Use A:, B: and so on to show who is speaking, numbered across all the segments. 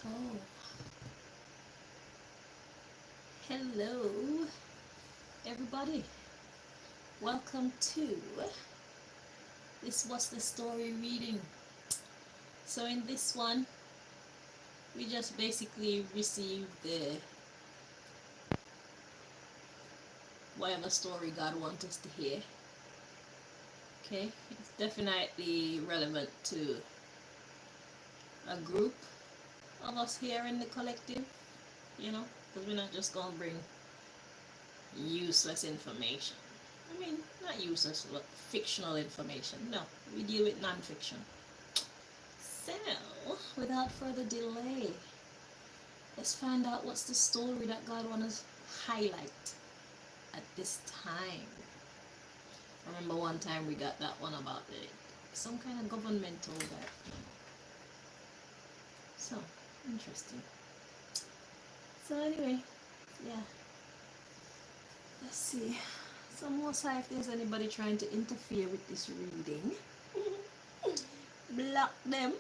A: Oh, hello, everybody. Welcome to this was the story reading. So in this one, we just basically received the whatever story God wants us to hear. Okay, it's definitely relevant to a group of us here in the collective. Because we're not just gonna bring useless information. I mean, not useless, but fictional information. No, we deal with non-fiction. So, without further delay, let's find out what's the story that God wants to highlight at this time. I remember one time we got that one about some kind of governmental that. So, interesting. So anyway, yeah. Let's see. So most high, if there's anybody trying to interfere with this reading, block them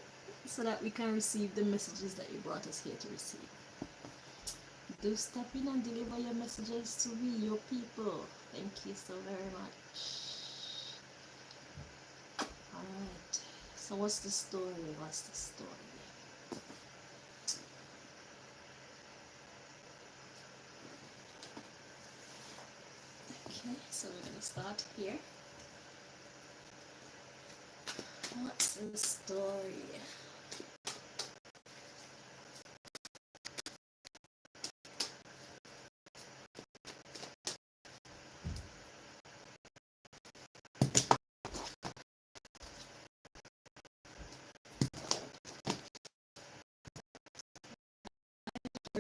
A: so that we can receive the messages that you brought us here to receive. Do step in and deliver your messages to we, your people. Thank you so very much. Alright. So what's the story? What's the story? Okay, so we're gonna start here. What's the story?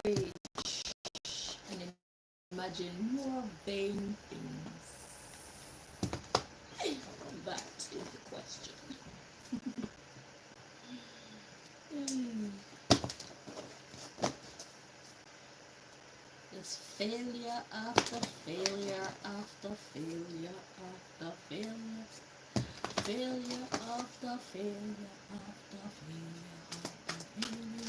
A: Rage and imagine more vain things. That is the question. It's failure after failure after failure after failure. Failure after failure after failure after failure.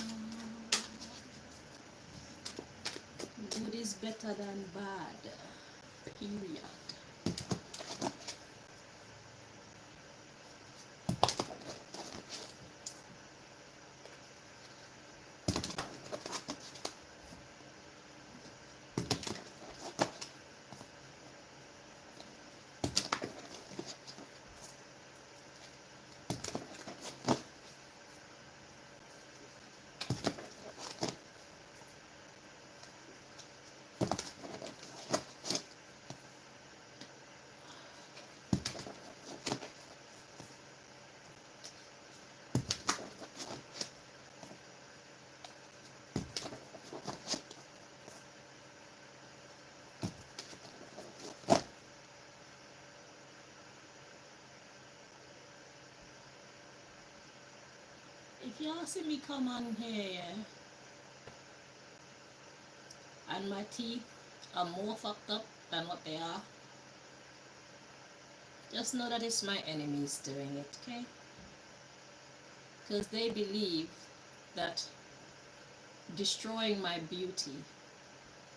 A: Good is better than bad. Period. If y'all see me come on here and my teeth are more fucked up than what they are, just know that it's my enemies doing it, okay? Because they believe that destroying my beauty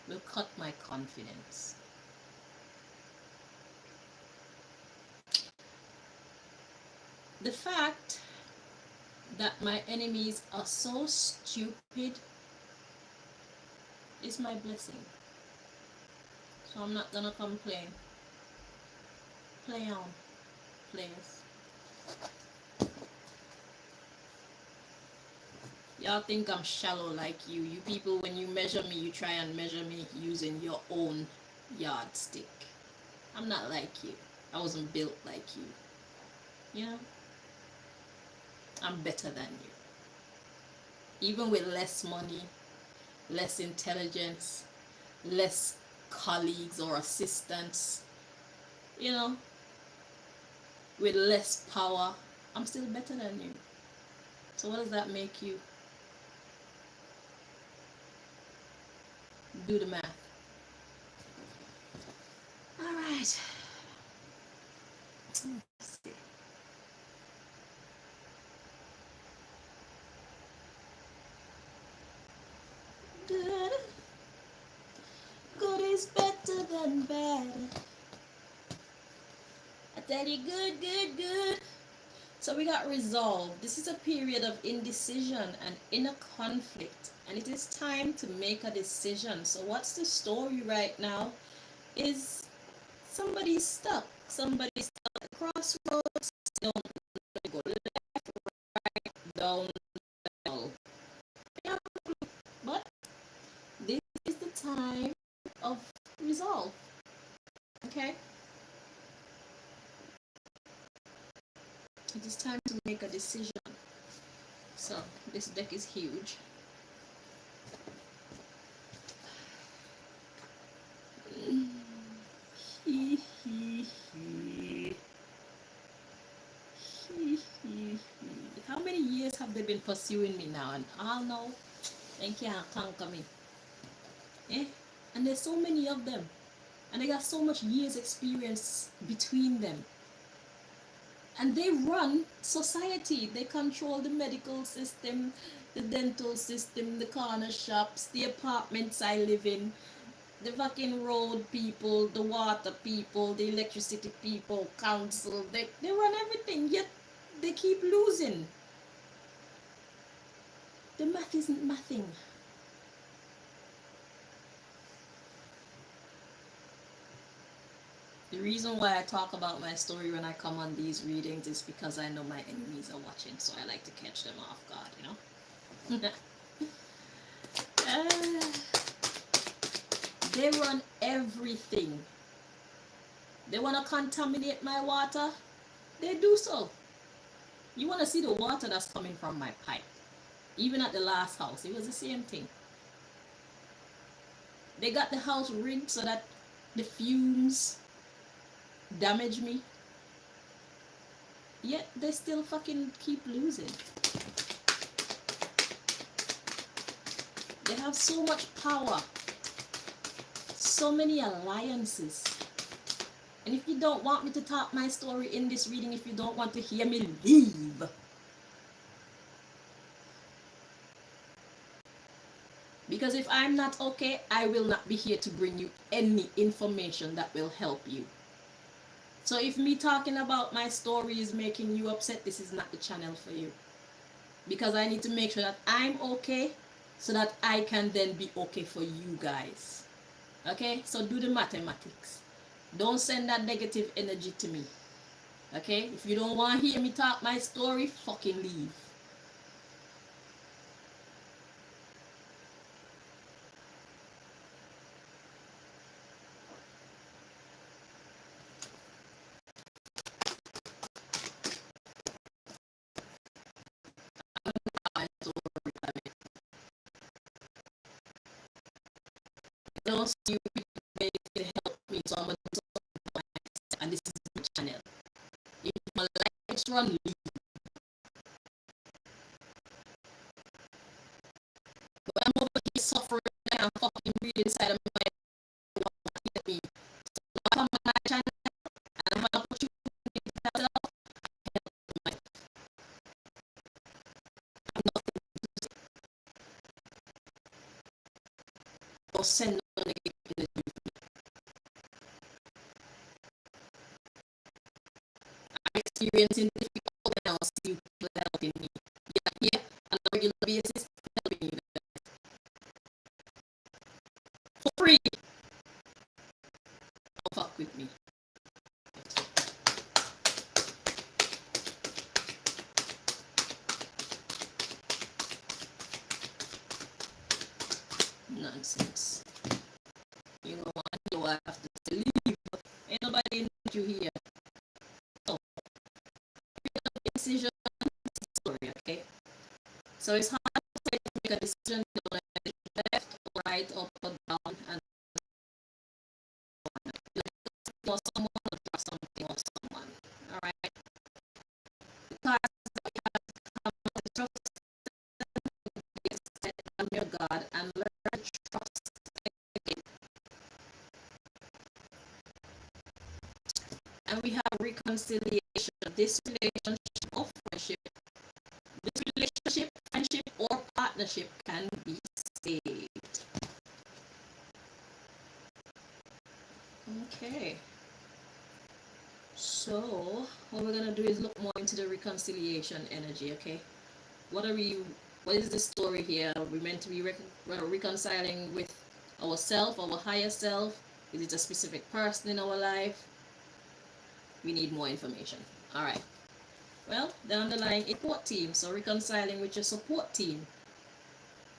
A: will cut my confidence. The fact that my enemies are so stupid is my blessing. So I'm not gonna complain. Play on, players. Y'all think I'm shallow like you. You people, when you measure me, you try and measure me using your own yardstick. I'm not like you. I wasn't built like you. You know? I'm better than you. Even with less money, less intelligence, less colleagues or assistants, you know, with less power, I'm still better than you. So what does that make you? Do the math. All right. Let's see. and bad. I tell you, good, good, good. So we got resolve. This is a period of indecision and inner conflict, and it is time to make a decision. So what's the story right now? Is somebody's stuck. Somebody's stuck at the crossroads. They don't know to go left, right, down, middle. Yeah, but this is the time of resolve. Okay? It is time to make a decision. So this deck is huge. How many years have they been pursuing me now? And all now they can't conquer me. Eh? And there's so many of them. And they got so much years experience between them. And they run society. They control the medical system, the dental system, the corner shops, the apartments I live in, the fucking road people, the water people, the electricity people, council. They run everything, yet they keep losing. The math isn't mathing. The reason why I talk about my story when I come on these readings is because I know my enemies are watching, so I like to catch them off guard, you know? They run everything. They want to contaminate my water? They do so. You want to see the water that's coming from my pipe. Even at the last house, it was the same thing. They got the house rigged so that the fumes damage me. Yet they still fucking keep losing. They have so much power. So many alliances. And if you don't want me to talk my story in this reading, if you don't want to hear me, leave. Because if I'm not okay, I will not be here to bring you any information that will help you. So if me talking about my story is making you upset, this is not the channel for you. Because I need to make sure that I'm okay so that I can then be okay for you guys. Okay? So do the mathematics. Don't send that negative energy to me. Okay? If you don't want to hear me talk my story, fucking leave. Don't see you to help me, so I'm going to do something, and this is the channel. If my lights run, leave. But I'm over here suffering and I'm fucking breathing inside of my head. Me. So I come on my channel and I have an opportunity to myself, help myself. I'm nothing to say. Or send no negative energy. I'm experiencing difficult and I'll see people helping me. Yeah, on a regular basis, helping you guys. For free. Don't fuck with me. Nonsense. You know what? You have to leave. Ain't nobody need you here. So, decision story, okay? So it's hard to make a decision left, right, up, or down, and or someone or trust something or someone. Alright? The cards that we have to come to trust on your God and learn to trust again. And we have reconciliation. This relationship or friendship, this relationship, friendship, or partnership can be saved. So what we're gonna do is look more into the reconciliation energy, okay? What are we? What is the story here? Are we meant to be reconciling with ourself, our higher self? Is it a specific person in our life? We need more information. All right. Well, the underlying support team. So reconciling with your support team.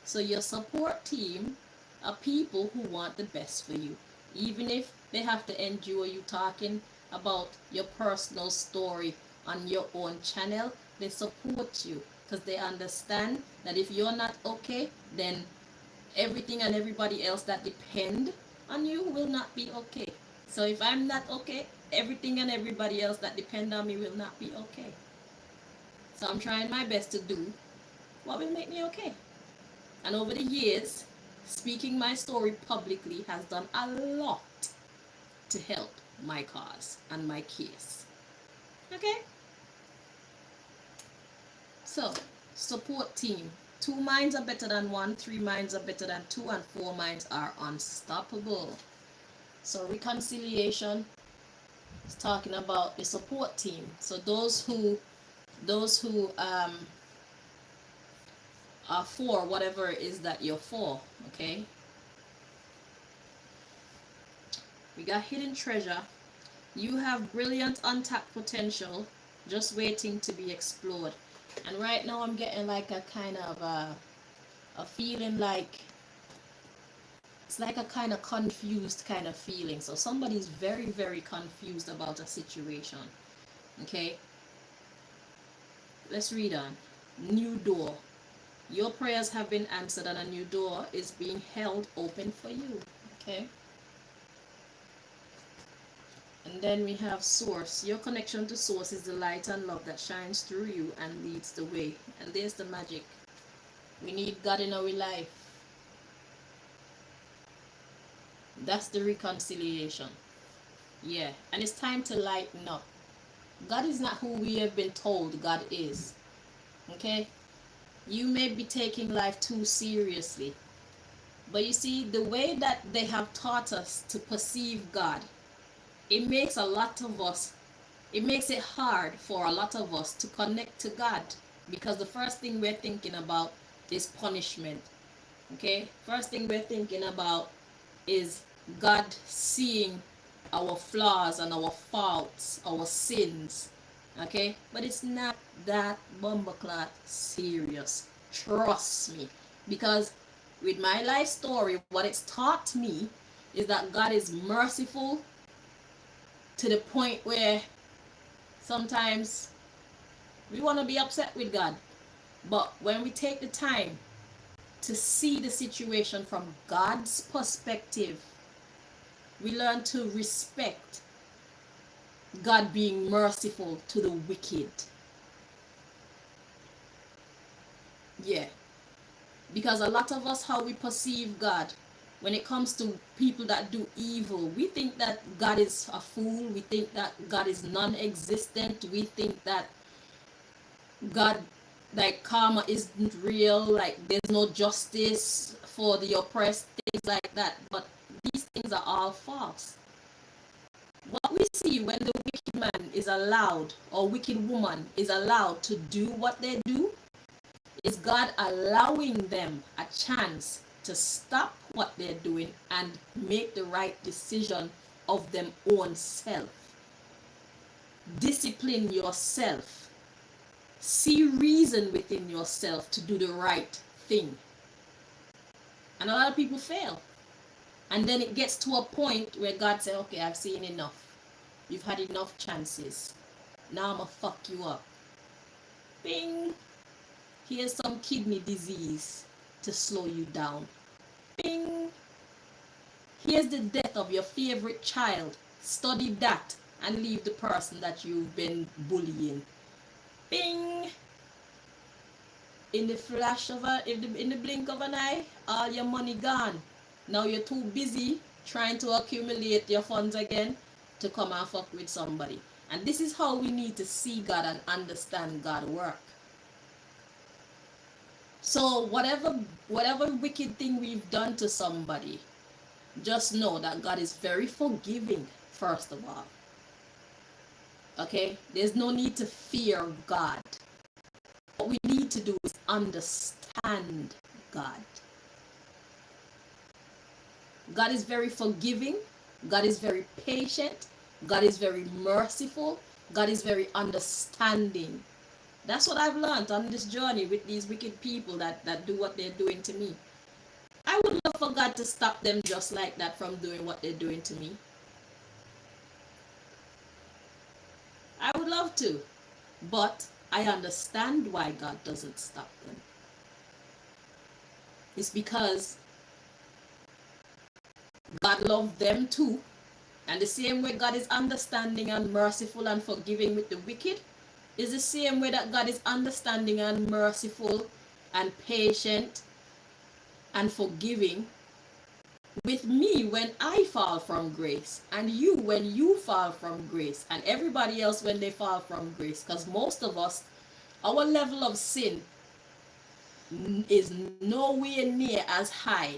A: So your support team are people who want the best for you, even if they have to endure you talking about your personal story on your own channel. They support you because they understand that if you're not okay, then everything and everybody else that depend on you will not be okay. So if I'm not okay, everything and everybody else that depend on me will not be okay. So I'm trying my best to do what will make me okay. And over the years, speaking my story publicly has done a lot to help my cause and my case. Okay? So, support team. 2 minds are better than 1, 3 minds are better than 2, and 4 minds are unstoppable. So, reconciliation is talking about the support team. So, those who are for whatever it is that you're for, okay? We got hidden treasure. You have brilliant untapped potential just waiting to be explored. And right now I'm getting like a kind of a feeling like it's like a kind of confused kind of feeling. So somebody's very, very confused about a situation. Okay? Let's read on. New door. Your prayers have been answered and a new door is being held open for you. Okay? And then we have source. Your connection to source is the light and love that shines through you and leads the way. And there's the magic. We need God in our life. That's the reconciliation. Yeah. And it's time to lighten up. God is not who we have been told God is. Okay? You may be taking life too seriously. But you see, the way that they have taught us to perceive God, it makes it hard for a lot of us to connect to God, because the first thing we're thinking about is punishment. Okay? First thing we're thinking about is God seeing our flaws and our faults, our sins. Okay? But it's not that bumbleclot serious. Trust me. Because with my life story, what it's taught me is that God is merciful to the point where sometimes we want to be upset with God. But when we take the time to see the situation from God's perspective, we learn to respect God being merciful to the wicked. Yeah. Because a lot of us, how we perceive God, when it comes to people that do evil, we think that God is a fool. We think that God is non-existent. We think that God, like, karma isn't real, like there's no justice for the oppressed, things like that. But these things are all false. What we see when the wicked man is allowed, or wicked woman is allowed to do what they do, is God allowing them a chance to stop what they're doing and make the right decision of them own self. Discipline yourself. See reason within yourself to do the right thing. And a lot of people fail. And then it gets to a point where God says, okay, I've seen enough. You've had enough chances. Now I'm going to fuck you up. Bing. Here's some kidney disease to slow you down. Bing. Here's the death of your favorite child. Study that and leave the person that you've been bullying. Bing. In the flash of in the blink of an eye, all your money gone. Now you're too busy trying to accumulate your funds again to come and fuck with somebody. And this is how we need to see God and understand God work. So whatever wicked thing we've done to somebody, just know that God is very forgiving, first of all. Okay? There's no need to fear God. What we need to do is understand God. God is very forgiving. God is very patient. God is very merciful. God is very understanding. That's what I've learned on this journey with these wicked people that do what they're doing to me. I would love for God to stop them just like that from doing what they're doing to me. I would love to. But I understand why God doesn't stop them. It's because God loved them too. And the same way God is understanding and merciful and forgiving with the wicked is the same way that God is understanding and merciful and patient and forgiving with me when I fall from grace, and you when you fall from grace, and everybody else when they fall from grace. Because most of us, our level of sin is nowhere near as high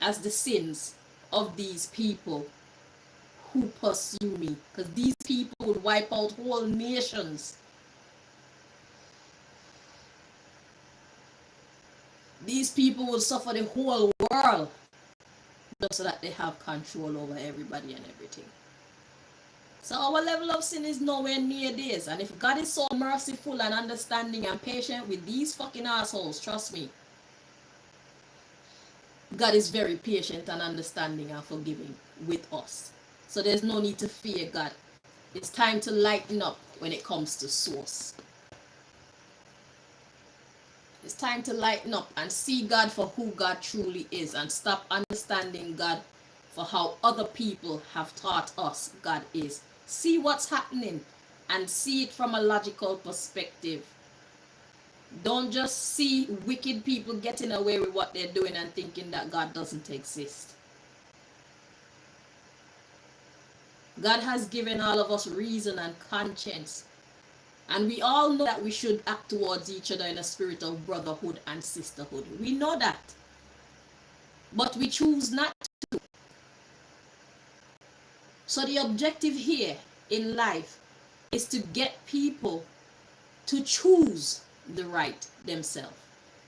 A: as the sins of these people who pursue me, because these people would wipe out whole nations. These people would suffer the whole world just so that they have control over everybody and everything. So our level of sin is nowhere near this. And if God is so merciful and understanding and patient with these fucking assholes, trust me, God is very patient and understanding and forgiving with us. So there's no need to fear God. It's time to lighten up when it comes to source. It's time to lighten up and see God for who God truly is, and stop understanding God for how other people have taught us God is. See what's happening and see it from a logical perspective. Don't just see wicked people getting away with what they're doing and thinking that God doesn't exist. God has given all of us reason and conscience. And we all know that we should act towards each other in a spirit of brotherhood and sisterhood. We know that. But we choose not to. So the objective here in life is to get people to choose the right themselves.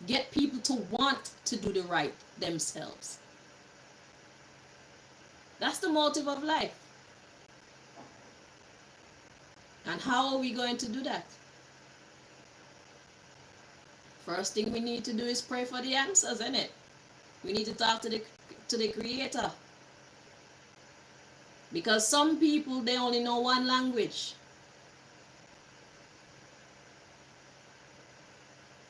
A: Get people to want to do the right themselves. That's the motive of life. And how are we going to do that? First thing we need to do is pray for the answers, isn't it? We need to talk to the Creator. Because some people, they only know one language.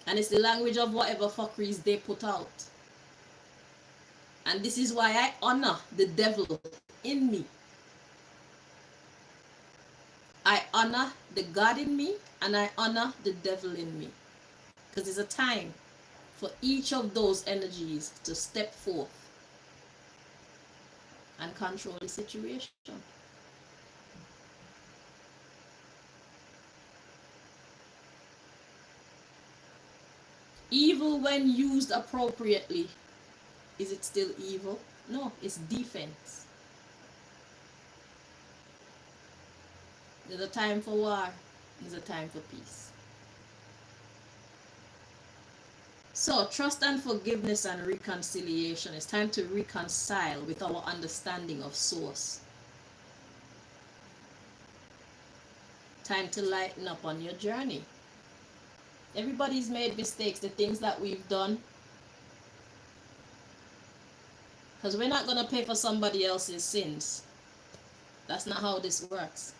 A: And it's the language of whatever fuckeries they put out. And this is why I honor the devil in me. I honor the God in me, and I honor the devil in me. Because it's a time for each of those energies to step forth and control the situation. Evil, when used appropriately, is it still evil? No, it's defense. There's a time for war, there's a time for peace. So, trust and forgiveness and reconciliation. It's time to reconcile with our understanding of source. Time to lighten up on your journey. Everybody's made mistakes, the things that we've done. Because we're not going to pay for somebody else's sins. That's not how this works.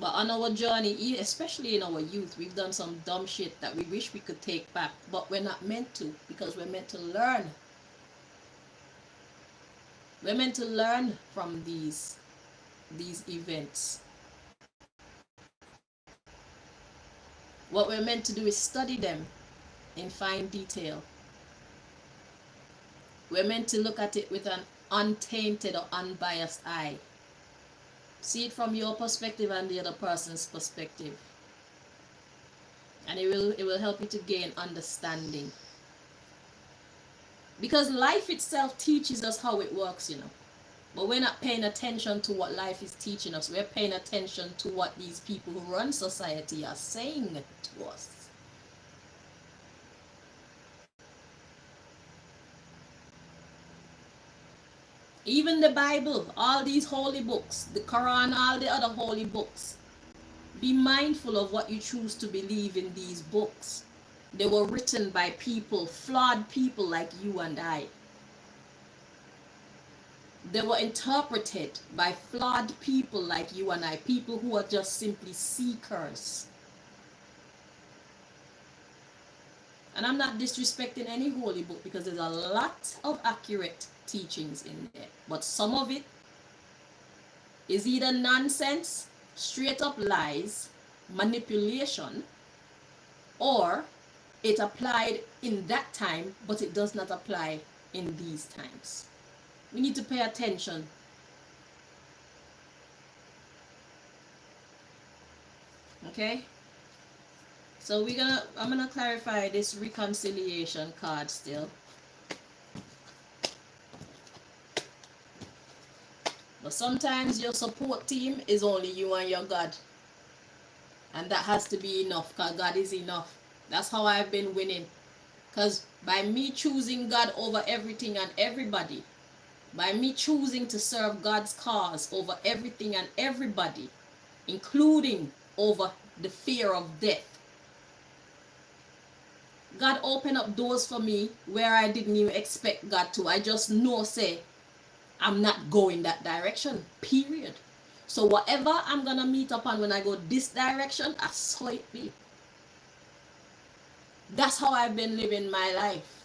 A: But on our journey, especially in our youth, we've done some dumb shit that we wish we could take back. But we're not meant to, because we're meant to learn. We're meant to learn from these events. What we're meant to do is study them in fine detail. We're meant to look at it with an untainted or unbiased eye. See it from your perspective and the other person's perspective. And it will help you to gain understanding. Because life itself teaches us how it works, you know. But we're not paying attention to what life is teaching us. We're paying attention to what these people who run society are saying to us. Even the Bible, all these holy books, the Quran, all the other holy books. Be mindful of what you choose to believe in these books. They were written by people, flawed people like you and I. They were interpreted by flawed people like you and I, people who are just simply seekers. And I'm not disrespecting any holy book because there's a lot of accurate teachings in there. But some of it is either nonsense, straight up lies, manipulation, or it applied in that time, but it does not apply in these times. We need to pay attention. Okay? So I'm gonna clarify this reconciliation card still. But sometimes your support team is only you and your God. And that has to be enough, because God is enough. That's how I've been winning. Because by me choosing God over everything and everybody, by me choosing to serve God's cause over everything and everybody, including over the fear of death, God opened up doors for me where I didn't even expect God to. I just know, say, I'm not going that direction, period. So whatever I'm going to meet upon when I go this direction, I saw it be. That's how I've been living my life.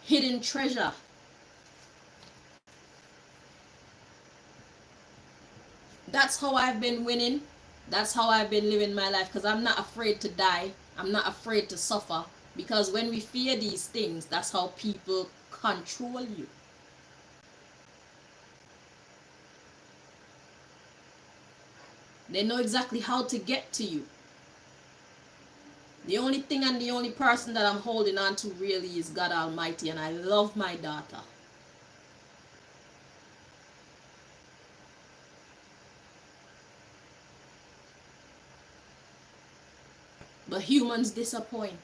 A: Hidden treasure. That's how I've been winning. That's how I've been living my life, because I'm not afraid to die. I'm not afraid to suffer, because when we fear these things, that's how people control you. They know exactly how to get to you. The only thing and the only person that I'm holding on to really is God Almighty, and I love my daughter. But humans disappoint.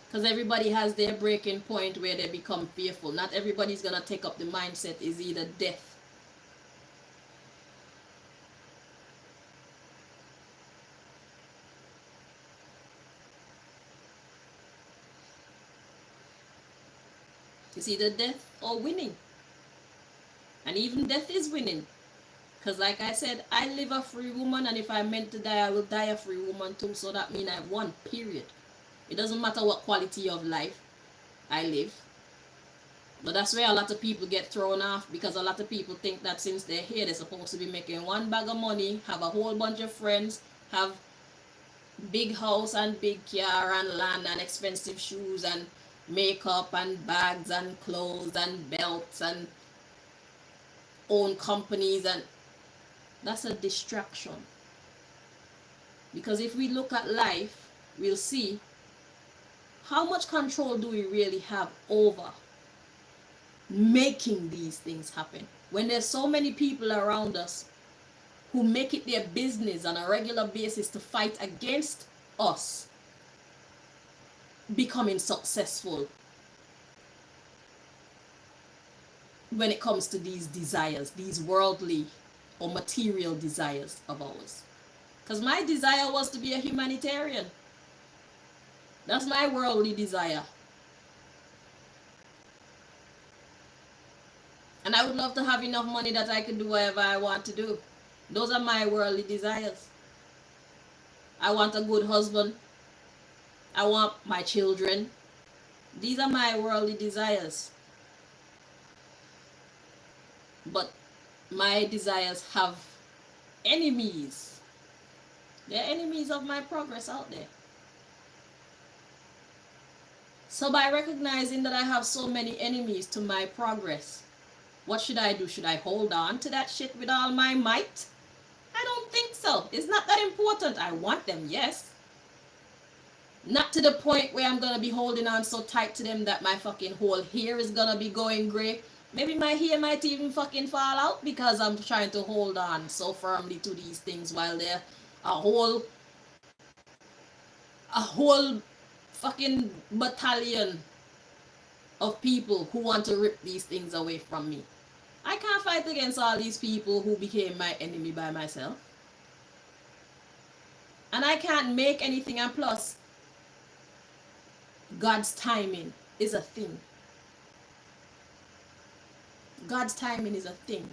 A: Because everybody has their breaking point where they become fearful. Not everybody's going to take up the mindset is either death. It's either death or winning. And even death is winning. Because like I said, I live a free woman, and if I'm meant to die, I will die a free woman too. So that means I've won, period. It doesn't matter what quality of life I live. But that's where a lot of people get thrown off, because a lot of people think that since they're here, they're supposed to be making one bag of money, have a whole bunch of friends, have big house and big car and land and expensive shoes and makeup and bags and clothes and belts and own companies, and that's a distraction. Because if we look at life, we'll see how much control do we really have over making these things happen, when there's so many people around us who make it their business on a regular basis to fight against us becoming successful when it comes to these desires, these worldly or material desires of ours. Because my desire was to be a humanitarian. That's my worldly desire. And I would love to have enough money that I can do whatever I want to do. Those are my worldly desires. I want a good husband. I want my children. These are my worldly desires. But my desires have enemies. They're enemies of my progress out there. So by recognizing that I have so many enemies to my progress, what should I do? Should I hold on to that shit with all my might? I don't think so. It's not that important. I want them, yes. Not to the point where I'm going to be holding on so tight to them that my fucking whole hair is going to be going gray. Maybe my hair might even fucking fall out because I'm trying to hold on so firmly to these things while there a whole fucking battalion of people who want to rip these things away from me. I can't fight against all these people who became my enemy by myself. And I can't make anything, and plus, God's timing is a thing. God's timing is a thing.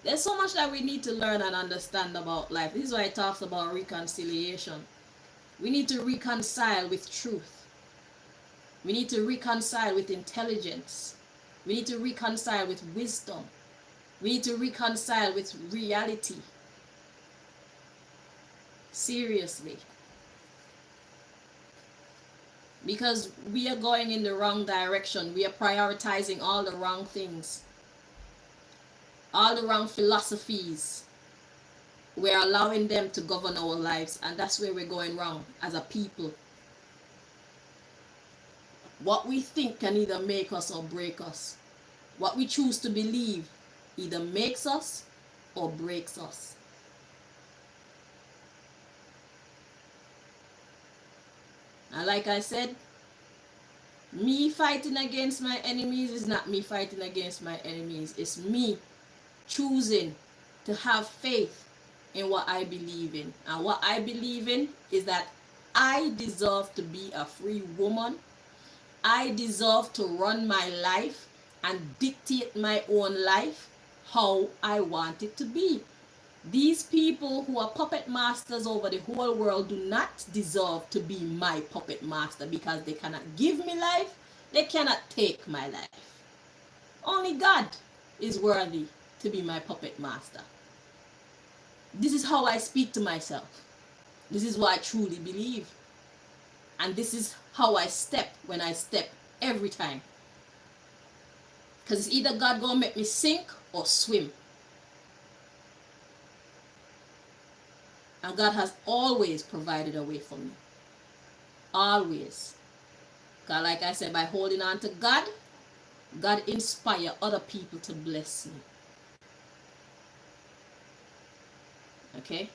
A: There's so much that we need to learn and understand about life. This is why it talks about reconciliation. We need to reconcile with truth. We need to reconcile with intelligence. We need to reconcile with wisdom. We need to reconcile with reality. Seriously. Because we are going in the wrong direction. We are prioritizing all the wrong things. All the wrong philosophies. We're allowing them to govern our lives, and that's where we're going wrong as a people. What we think can either make us or break us. What we choose to believe either makes us or breaks us. And like I said, me fighting against my enemies is not me fighting against my enemies. It's me choosing to have faith in what I believe in. And what I believe in is that I deserve to be a free woman. I deserve to run my life and dictate my own life how I want it to be. These people who are puppet masters over the whole world do not deserve to be my puppet master, because they cannot give me life, they cannot take my life. Only God is worthy to be my puppet master. This is how I speak to myself. This is what I truly believe. And this is how I step when I step every time. Because it's either God gonna make me sink or swim. And God has always provided a way for me. Always. God, like I said, by holding on to God, God inspire other people to bless me. Okay?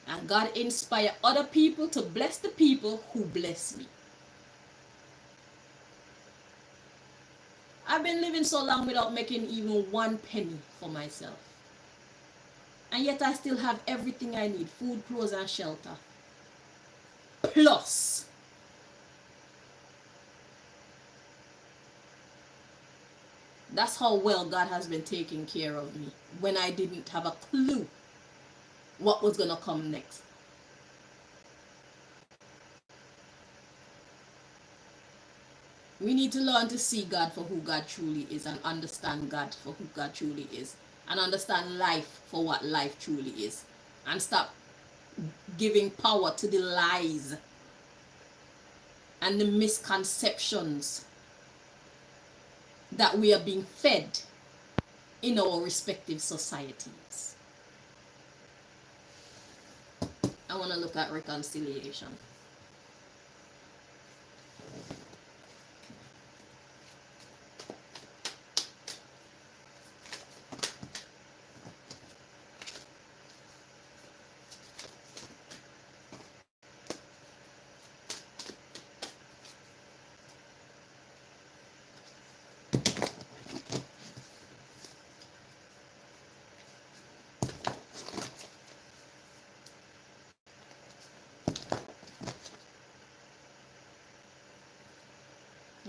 A: And God inspire other people to bless the people who bless me. I've been living so long without making even 1 penny for myself. And yet I still have everything I need: food, clothes, and shelter. Plus, that's how well God has been taking care of me when I didn't have a clue what was going to come next. We need to learn to see God for who God truly is, and understand God for who God truly is, and understand life for what life truly is, and stop giving power to the lies and the misconceptions that we are being fed in our respective societies. I want to look at reconciliation.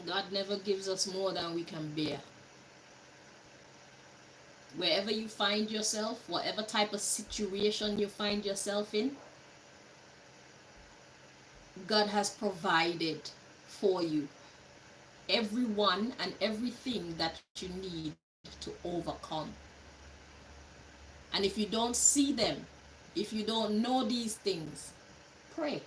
A: God never gives us more than we can bear. Wherever you find yourself, whatever type of situation you find yourself in, God has provided for you everyone and everything that you need to overcome. And if you don't see them, if you don't know these things, pray.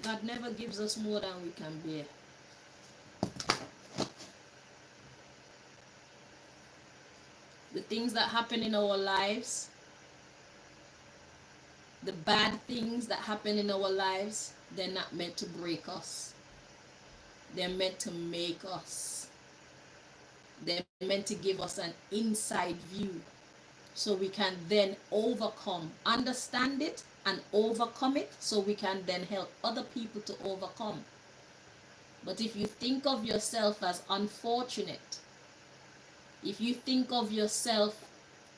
A: God never gives us more than we can bear. things that happen in our lives, the bad things that happen in our lives, they're not meant to break us. They're meant to make us. They're meant to give us an inside view so we can then overcome, understand it and overcome it, so we can then help other people to overcome. But if you think of yourself as unfortunate, if you think of yourself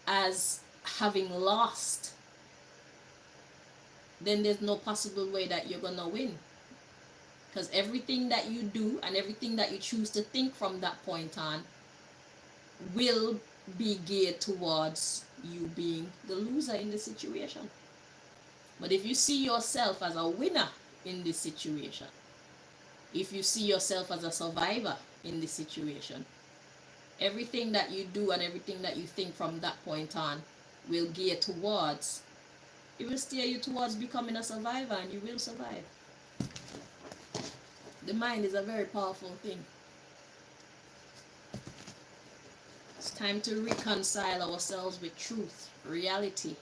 A: as having lost, then there's no possible way that you're gonna win. Because everything that you do and everything that you choose to think from that point on will be geared towards you being the loser in the situation. But if you see yourself as a winner in this situation, if you see yourself as a survivor in this situation, everything that you do and everything that you think from that point on will gear towards, it will steer you towards becoming a survivor, and you will survive. The mind is a very powerful thing. It's time to reconcile ourselves with truth, reality.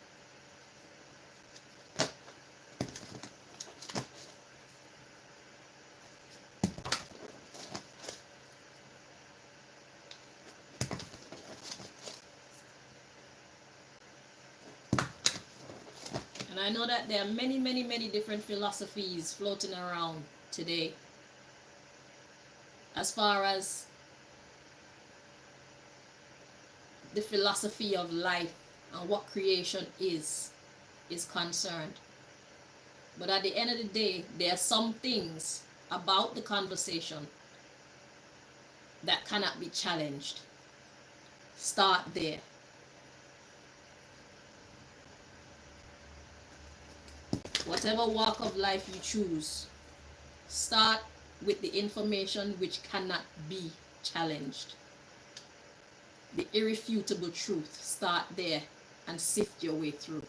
A: And I know that there are many, many, many different philosophies floating around today as far as the philosophy of life and what creation is concerned. But at the end of the day, there are some things about the conversation that cannot be challenged. Start there. Whatever walk of life you choose, start with the information which cannot be challenged. The irrefutable truth. Start there and sift your way through.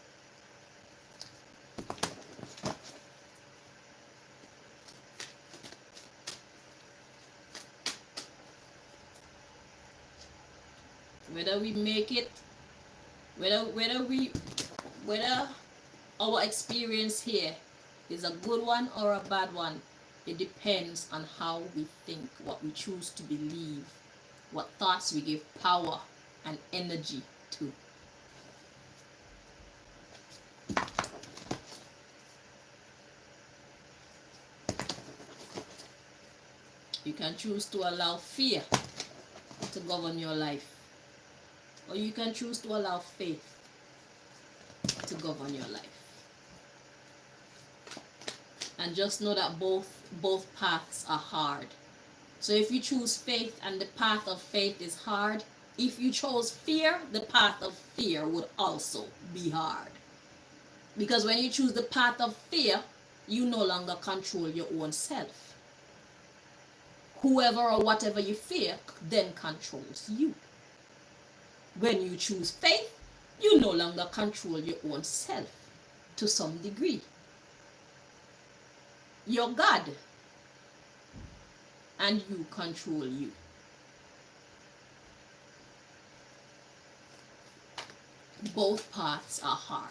A: Whether we make it, whether our experience here is a good one or a bad one, it depends on how we think, what we choose to believe, what thoughts we give power and energy to. You can choose to allow fear to govern your life, or you can choose to allow faith to govern your life. And just know that both paths are hard. So if you choose faith and the path of faith is hard, if you chose fear, the path of fear would also be hard. Because when you choose the path of fear, you no longer control your own self. Whoever or whatever you fear then controls you. When you choose faith, you no longer control your own self to some degree. You're God, and you control you. Both paths are hard.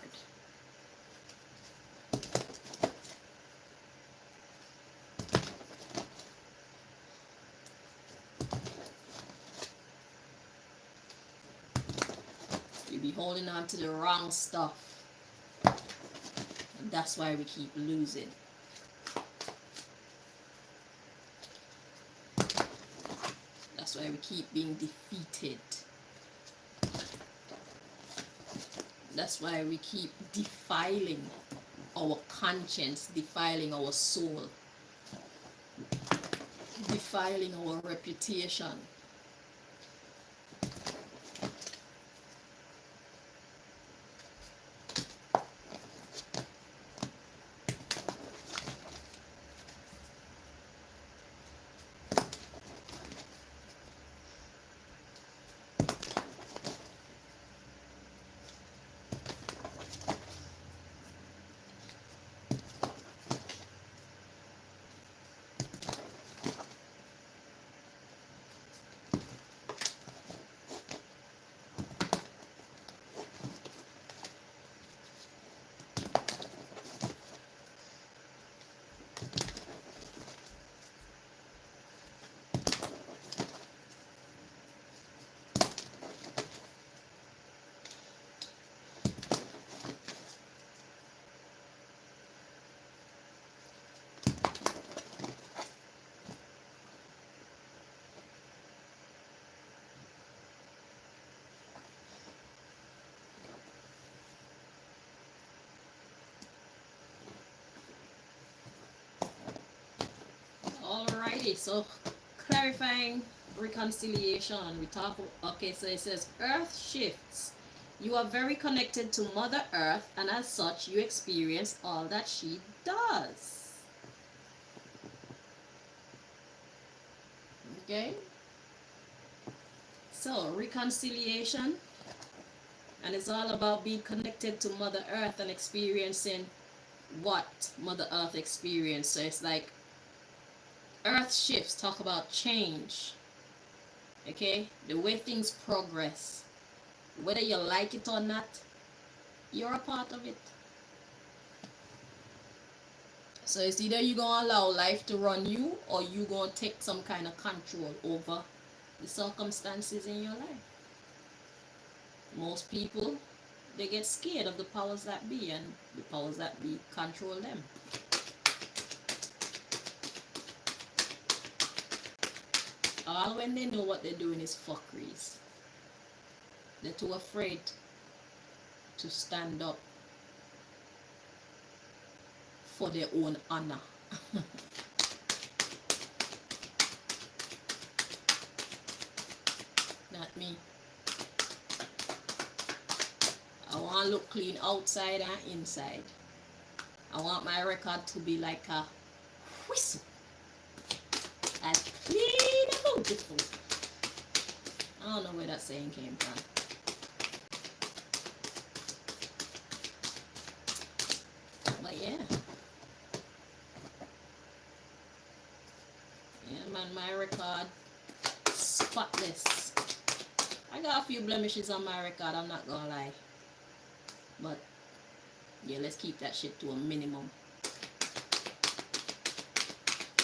A: You be holding on to the wrong stuff, and that's why we keep losing. That's why we keep being defeated. That's why we keep defiling our conscience, defiling our soul, defiling our reputation. Okay, so clarifying reconciliation. We talk. Okay, so it says Earth shifts. You are very connected to Mother Earth, and as such, you experience all that she does. Okay. So reconciliation, and it's all about being connected to Mother Earth and experiencing what Mother Earth experienced. So it's like Earth shifts, talk about change. Okay, the way things progress, whether you like it or not, you're a part of it. So it's either you're gonna allow life to run you, or you're gonna take some kind of control over the circumstances in your life. Most people, they get scared of the powers that be, and the powers that be control them. All when they know what they're doing is fuckeries. They're too afraid to stand up for their own honor. Not me. I want to look clean outside and inside. I want my record to be like a whistle. As clean and beautiful. I don't know where that saying came from. But yeah. Yeah, man, my record, spotless. I got a few blemishes on my record, I'm not gonna lie. But yeah, let's keep that shit to a minimum.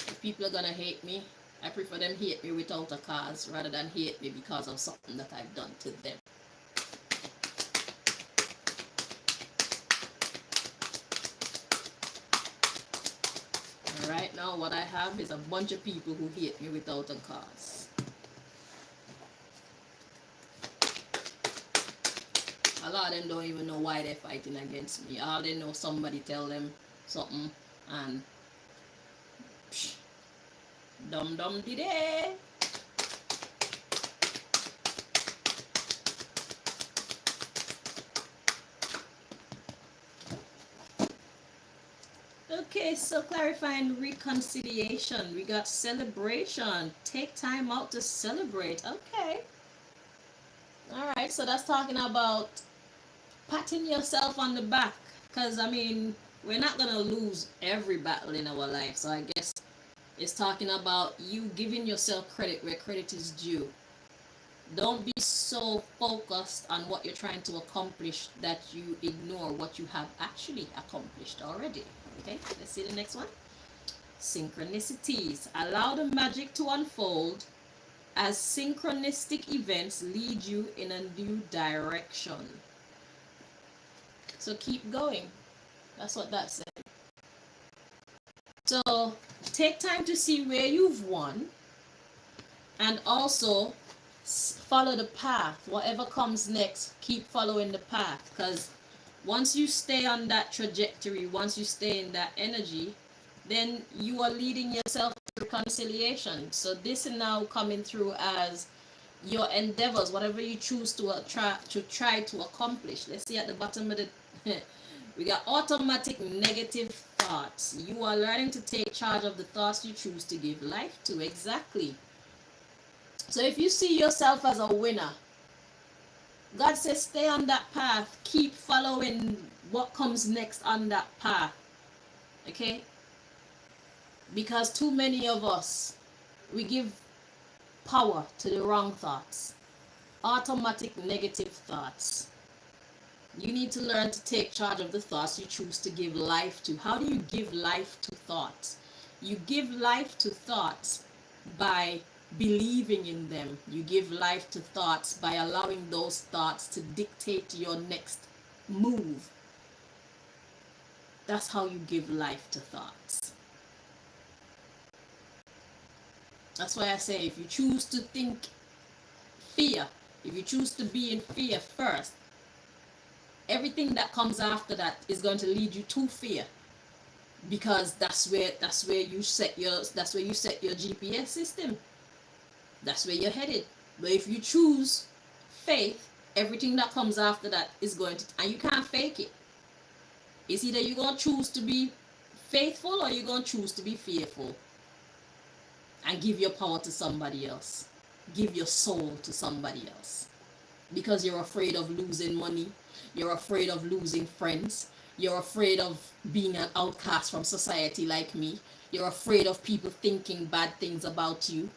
A: If people are gonna hate me, I prefer them hate me without a cause rather than hate me because of something that I've done to them. Right now what I have is a bunch of people who hate me without a cause. A lot of them don't even know why they're fighting against me. All they know, somebody tell them something and psh, dum dum de day. Okay, so clarifying reconciliation. We got celebration. Take time out to celebrate. Okay. Alright, so that's talking about patting yourself on the back. Because, I mean, we're not going to lose every battle in our life. So I guess it's talking about you giving yourself credit where credit is due. Don't be so focused on what you're trying to accomplish that you ignore what you have actually accomplished already. Okay, let's see the next one. Synchronicities. Allow the magic to unfold as synchronistic events lead you in a new direction. So keep going. That's what that said. So take time to see where you've won, and also follow the path. Whatever comes next, keep following the path, because once you stay on that trajectory, once you stay in that energy, then you are leading yourself to reconciliation. So this is now coming through as your endeavors, whatever you choose to try to accomplish. Let's see at the bottom of the we got automatic negative thoughts. You are learning to take charge of the thoughts you choose to give life to. Exactly. So if you see yourself as a winner, God says stay on that path. Keep following what comes next on that path. Okay? Because too many of us, we give power to the wrong thoughts. Automatic negative thoughts. You need to learn to take charge of the thoughts you choose to give life to. How do you give life to thoughts? You give life to thoughts by believing in them. You give life to thoughts by allowing those thoughts to dictate your next move. That's how you give life to thoughts. That's why I say, if you choose to think fear, if you choose to be in fear first, everything that comes after that is going to lead you to fear. because that's where you set your GPS system. That's where you're headed. But if you choose faith, everything that comes after that is going to, and you can't fake it. It's either you're going to choose to be faithful or you're going to choose to be fearful and give your power to somebody else. Give your soul to somebody else. Because you're afraid of losing money. You're afraid of losing friends. You're afraid of being an outcast from society like me. You're afraid of people thinking bad things about you.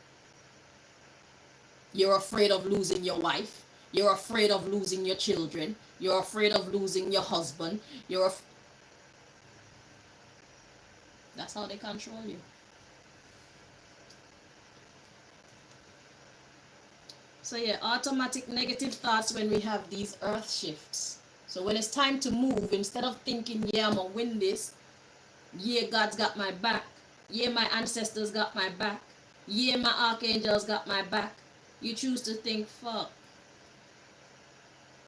A: You're afraid of losing your wife. You're afraid of losing your children. You're afraid of losing your husband. That's how they control you. So yeah, automatic negative thoughts when we have these earth shifts. So when it's time to move, instead of thinking, yeah, I'm gonna win this, yeah, God's got my back, yeah, my ancestors got my back, yeah, my archangels got my back, you choose to think, fuck,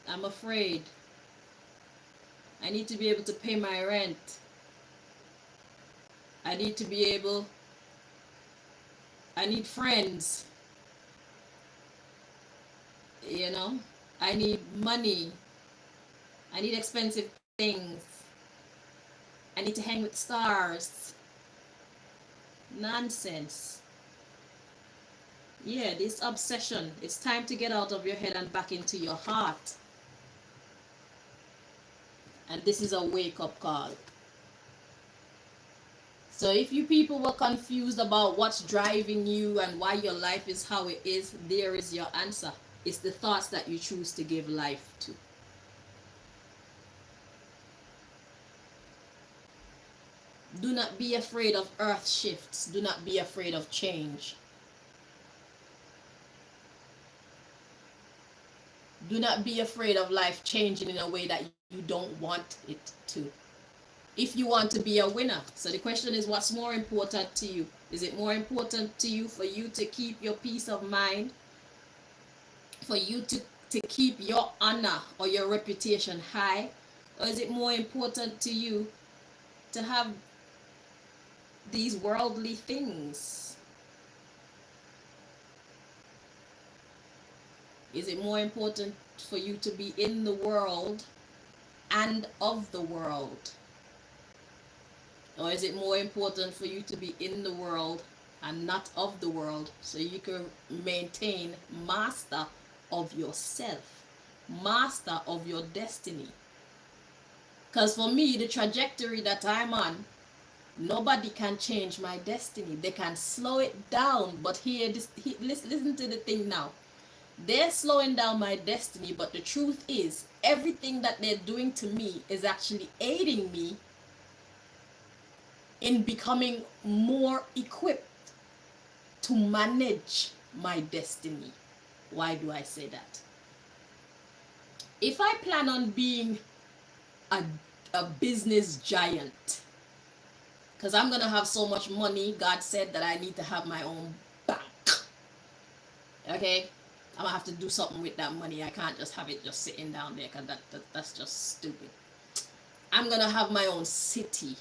A: I'm afraid. I need to be able to pay my rent. I need to be able, I need friends. You know, I need money. I need expensive things. I need to hang with stars. Nonsense. Yeah, this obsession. It's time to get out of your head and back into your heart. And this is a wake-up call. So if you people were confused about what's driving you and why your life is how it is, there is your answer. It's the thoughts that you choose to give life to. Do not be afraid of earth shifts. Do not be afraid of change. Do not be afraid of life changing in a way that you don't want it to. If you want to be a winner. So the question is, what's more important to you? Is it more important to you for you to keep your peace of mind? For you to keep your honor or your reputation high? Or is it more important to you to have these worldly things? Is it more important for you to be in the world and of the world? Or is it more important for you to be in the world and not of the world, so you can maintain master of yourself, master of your destiny? Because for me, the trajectory that I'm on, nobody can change my destiny. They can slow it down, but listen to the thing now. They're slowing down my destiny, but the truth is, everything that they're doing to me is actually aiding me in becoming more equipped to manage my destiny. Why do I say that? If I plan on being a business giant, because I'm going to have so much money, God said that I need to have my own bank. Okay? I'm going to have to do something with that money. I can't just have it just sitting down there, because that's just stupid. I'm going to have my own city,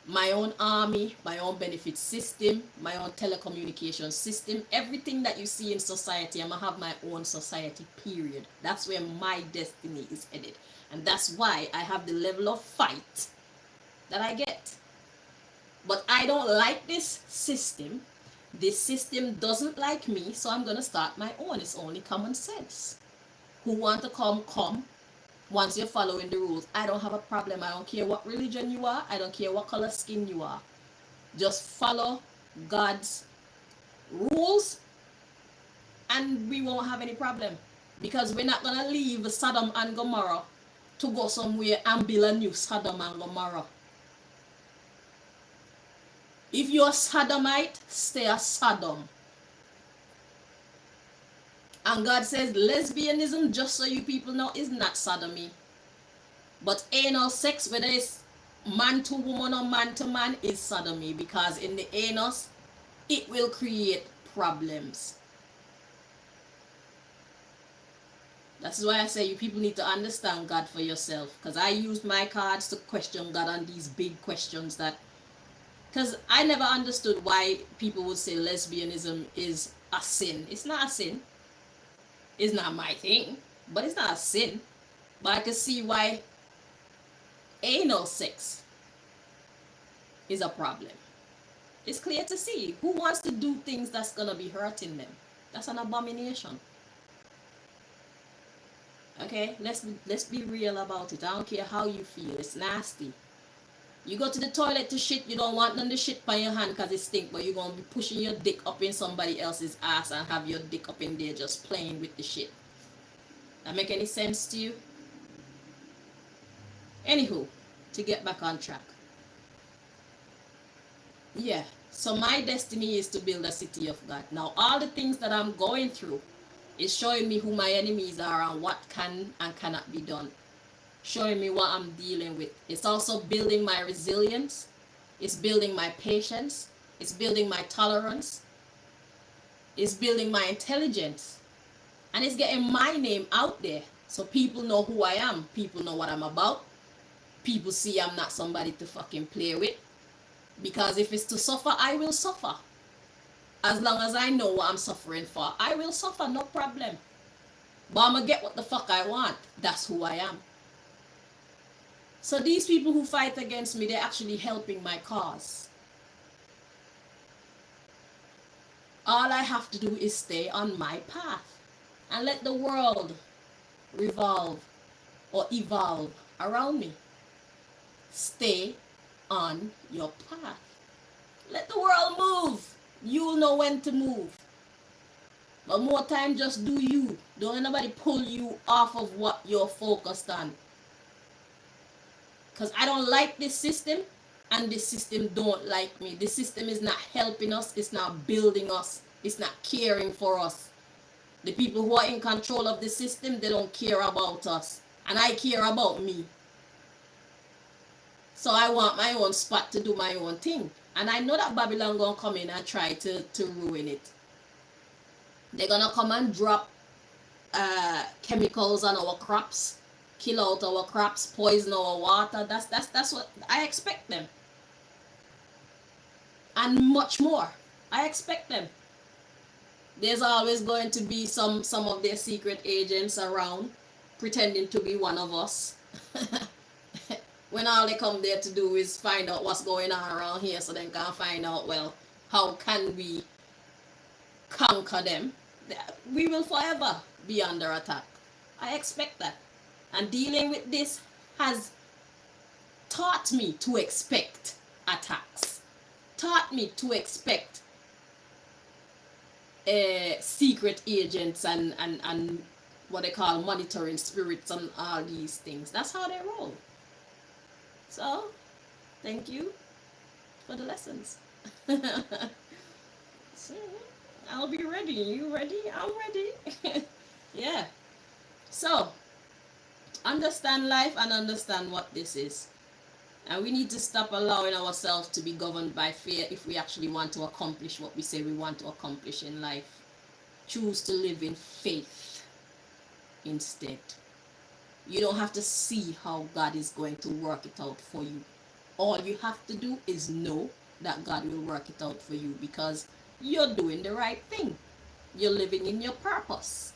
A: my own army, my own benefit system, my own telecommunication system. Everything that you see in society, I'm going to have my own society, period. That's where my destiny is headed. And that's why I have the level of fight that I get. But I don't like this system. This system doesn't like me, so I'm going to start my own. It's only common sense. Who want to come, come. Once you're following the rules, I don't have a problem. I don't care what religion you are. I don't care what color skin you are. Just follow God's rules and we won't have any problem. Because we're not going to leave Sodom and Gomorrah to go somewhere and build a new Sodom and Gomorrah. If you're a Sodomite, stay a Sodom. And God says lesbianism, just so you people know, is not sodomy. But anal sex, whether it's man to woman or man to man, is sodomy. Because in the anus, it will create problems. That's why I say you people need to understand God for yourself. Because I used my cards to question God on these big questions that, because I never understood why people would say lesbianism is a sin. It's not a sin. It's not my thing, but it's not a sin. But I can see why anal sex is a problem. It's clear to see who wants to do things that's gonna be hurting them. That's an abomination. Okay, let's be real about it. I don't care how you feel. It's nasty. You go to the toilet to shit, you don't want none of the shit by your hand because it stink, but you're gonna be pushing your dick up in somebody else's ass and have your dick up in there just playing with the shit. That make any sense to you? Anywho, to get back on track. Yeah, so my destiny is to build a city of God. Now, all the things that I'm going through is showing me who my enemies are and what can and cannot be done. Showing me what I'm dealing with. It's also building my resilience. It's building my patience. It's building my tolerance. It's building my intelligence. And it's getting my name out there. So people know who I am. People know what I'm about. People see I'm not somebody to fucking play with. Because if it's to suffer, I will suffer. As long as I know what I'm suffering for, I will suffer, no problem. But I'm gonna get what the fuck I want. That's who I am. So these people who fight against me, they're actually helping my cause. All I have to do is stay on my path and let the world revolve or evolve around me. Stay on your path. Let the world move. You'll know when to move. But more time, just do you. Don't let nobody pull you off of what you're focused on. Because I don't like this system, and this system don't like me. This system is not helping us. It's not building us. It's not caring for us. The people who are in control of the system, they don't care about us. And I care about me. So I want my own spot to do my own thing. And I know that Babylon gonna come in and try to ruin it. They're gonna come and drop chemicals on our crops, kill out our crops, poison our water. That's what I expect them. And much more. I expect them. There's always going to be some of their secret agents around pretending to be one of us. When all they come there to do is find out what's going on around here so they can find out, well, how can we conquer them? We will forever be under attack. I expect that. And dealing with this has taught me to expect attacks. Taught me to expect secret agents and what they call monitoring spirits and all these things. That's how they roll. So, thank you for the lessons. So, I'll be ready. You ready? I'm ready. Yeah. So, understand life and understand what this is. And we need to stop allowing ourselves to be governed by fear if we actually want to accomplish what we say we want to accomplish in life. Choose to live in faith instead. You don't have to see how God is going to work it out for you. All you have to do is know that God will work it out for you because you're doing the right thing. You're living in your purpose.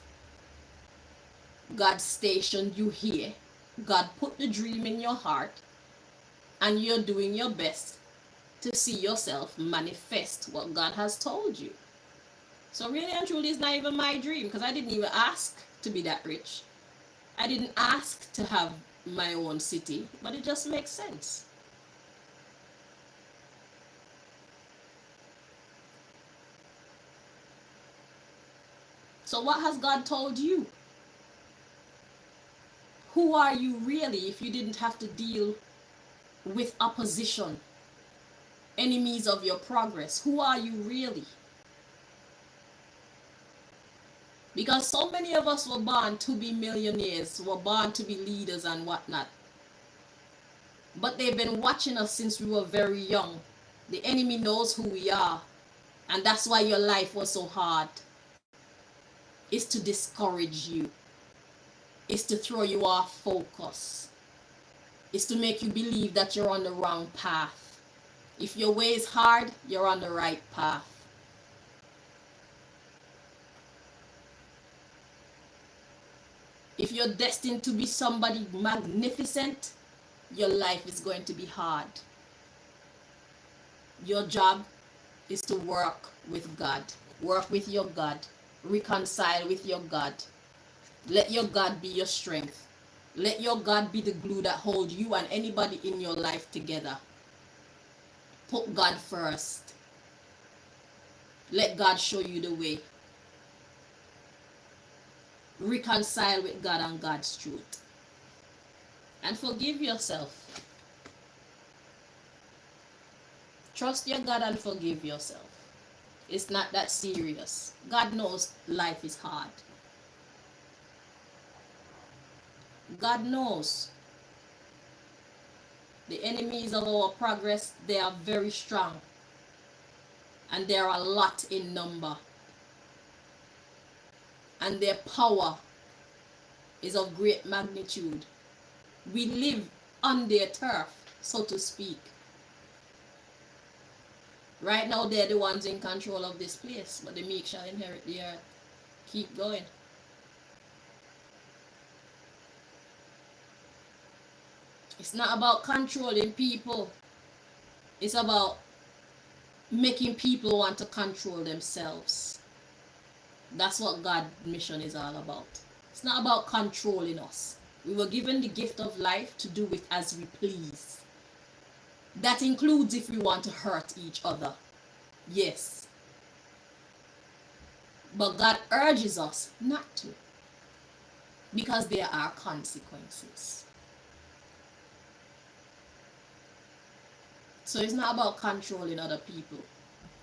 A: God stationed you here. God put the dream in your heart. And you're doing your best to see yourself manifest what God has told you. So really and truly, it's not even my dream because I didn't even ask to be that rich. I didn't ask to have my own city, but it just makes sense. So what has God told you? Who are you really if you didn't have to deal with opposition, enemies of your progress? Who are you really? Because so many of us were born to be millionaires, were born to be leaders and whatnot. But they've been watching us since we were very young. The enemy knows who we are. And that's why your life was so hard. Is to discourage you. is to throw you off focus. It's to make you believe that you're on the wrong path. If your way is hard, you're on the right path. If you're destined to be somebody magnificent, your life is going to be hard. Your job is to work with God. Work with your God. Reconcile with your God. Let your God be your strength. Let your God be the glue that holds you and anybody in your life together. Put God first. Let God show you the way. Reconcile with God and God's truth. And forgive yourself. Trust your God and forgive yourself. It's not that serious. God knows life is hard. God knows the enemies of our progress, they are very strong. And they are a lot in number. And their power is of great magnitude. We live on their turf, so to speak. Right now, they're the ones in control of this place, but the meek shall inherit the earth. Keep going. It's not about controlling people. It's about making people want to control themselves. That's what God's mission is all about. It's not about controlling us. We were given the gift of life to do it as we please. That includes if we want to hurt each other. Yes. But God urges us not to. Because there are consequences. So it's not about controlling other people.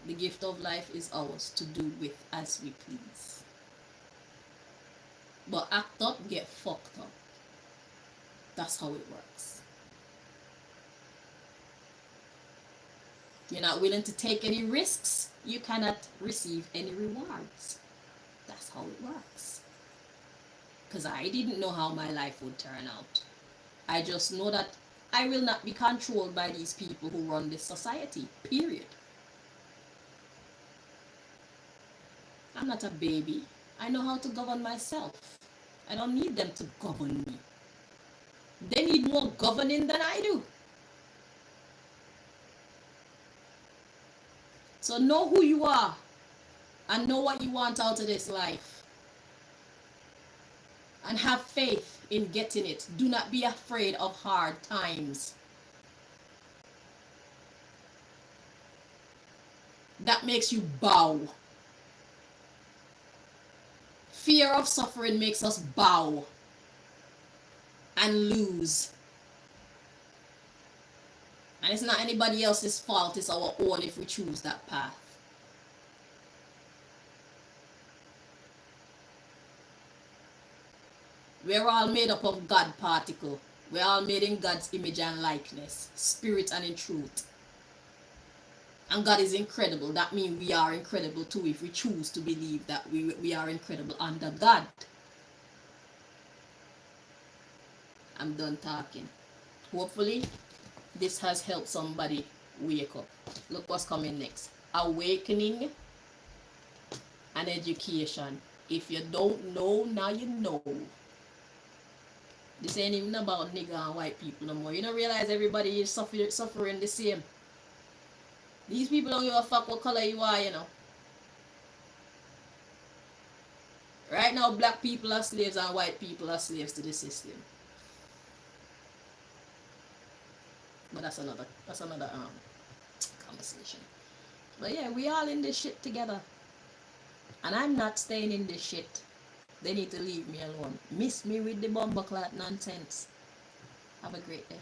A: The gift of life is ours to do with as we please. But act up, get fucked up. That's how it works. You're not willing to take any risks, you cannot receive any rewards. That's how it works. Because I didn't know how my life would turn out. I just know that I will not be controlled by these people who run this society, period. I'm not a baby. I know how to govern myself. I don't need them to govern me. They need more governing than I do. So know who you are and know what you want out of this life. And have faith in getting it. Do not be afraid of hard times. That makes you bow. Fear of suffering makes us bow and lose. And it's not anybody else's fault, it's our own if we choose that path. We're all made up of God particle. We're all made in God's image and likeness, spirit and in truth. And God is incredible. That means we are incredible too if we choose to believe that we are incredible under God. I'm done talking. Hopefully, this has helped somebody wake up. Look what's coming next. Awakening and education. If you don't know, now you know. This ain't even about nigger and white people no more. You don't realize everybody is suffering the same. These people don't give a fuck what color you are, you know. Right now, black people are slaves and white people are slaves to the system. But that's another conversation. But yeah, we all in this shit together. And I'm not staying in this shit. They need to leave me alone. Miss me with the bumbleclot nonsense. Have a great day.